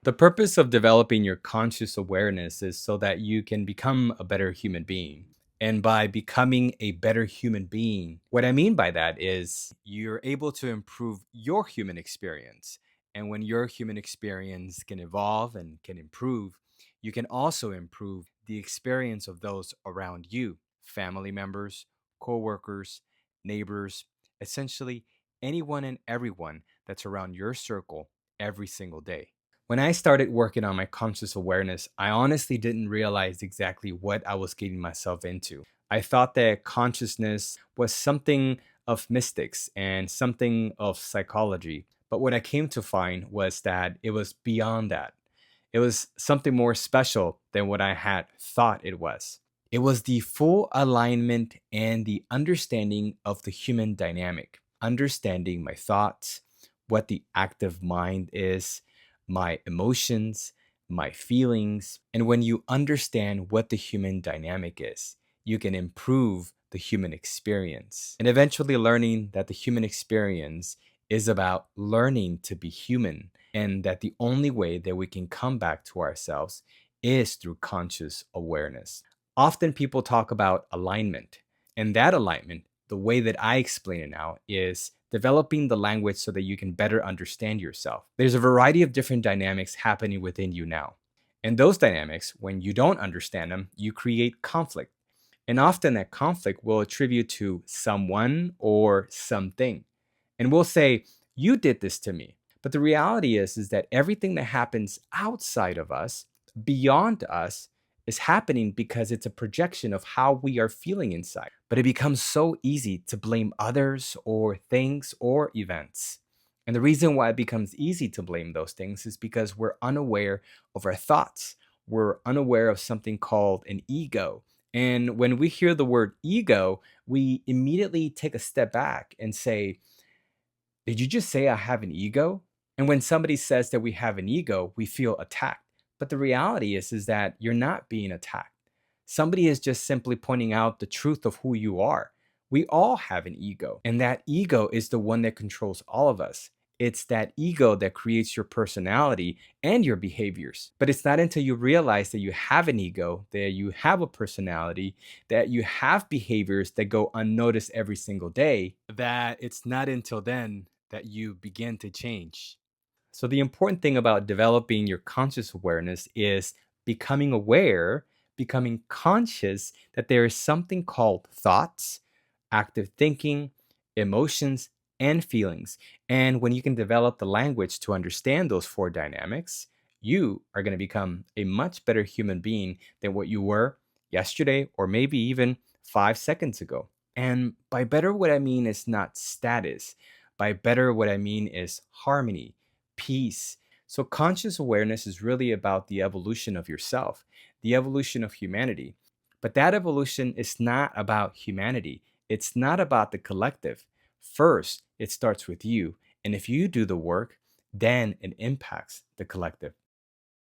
The purpose of developing your conscious awareness is so that you can become a better human being. And by becoming a better human being, what I mean by that is you're able to improve your human experience. And when your human experience can evolve and can improve, you can also improve the experience of those around you, family members, coworkers, neighbors, essentially anyone and everyone that's around your circle every single day. When I started working on my conscious awareness, I honestly didn't realize exactly what I was getting myself into. I thought that consciousness was something of mystics and something of psychology. But what I came to find was that it was beyond that. It was something more special than what I had thought it was. It was the full alignment and the understanding of the human dynamic, understanding my thoughts, what the active mind is, my emotions, my feelings. And when you understand what the human dynamic is, you can improve the human experience. And eventually, learning that the human experience is about learning to be human, and that the only way that we can come back to ourselves is through conscious awareness. Often people talk about alignment, and that alignment, the way that I explain it now, is developing the language so that you can better understand yourself. There's a variety of different dynamics happening within you now. And those dynamics, when you don't understand them, you create conflict. And often that conflict will attribute to someone or something. And we'll say, "You did this to me." But the reality is that everything that happens outside of us, beyond us, is happening because it's a projection of how we are feeling inside. But it becomes so easy to blame others or things or events. And the reason why it becomes easy to blame those things is because we're unaware of our thoughts. We're unaware of something called an ego. And when we hear the word ego, we immediately take a step back and say, "Did you just say I have an ego?" And when somebody says that we have an ego, we feel attacked. But the reality is that you're not being attacked. Somebody is just simply pointing out the truth of who you are. We all have an ego, and that ego is the one that controls all of us. It's that ego that creates your personality and your behaviors. But it's not until you realize that you have an ego, that you have a personality, that you have behaviors that go unnoticed every single day, that it's not until then that you begin to change. So, the important thing about developing your conscious awareness is becoming aware, becoming conscious that there is something called thoughts, active thinking, emotions, and feelings. And when you can develop the language to understand those four dynamics, you are going to become a much better human being than what you were yesterday or maybe even 5 seconds ago. And by better, what I mean is not status. By better, what I mean is harmony, peace. So, conscious awareness is really about the evolution of yourself, the evolution of humanity. But that evolution is not about humanity, it's not about the collective. First, it starts with you. And if you do the work, then it impacts the collective.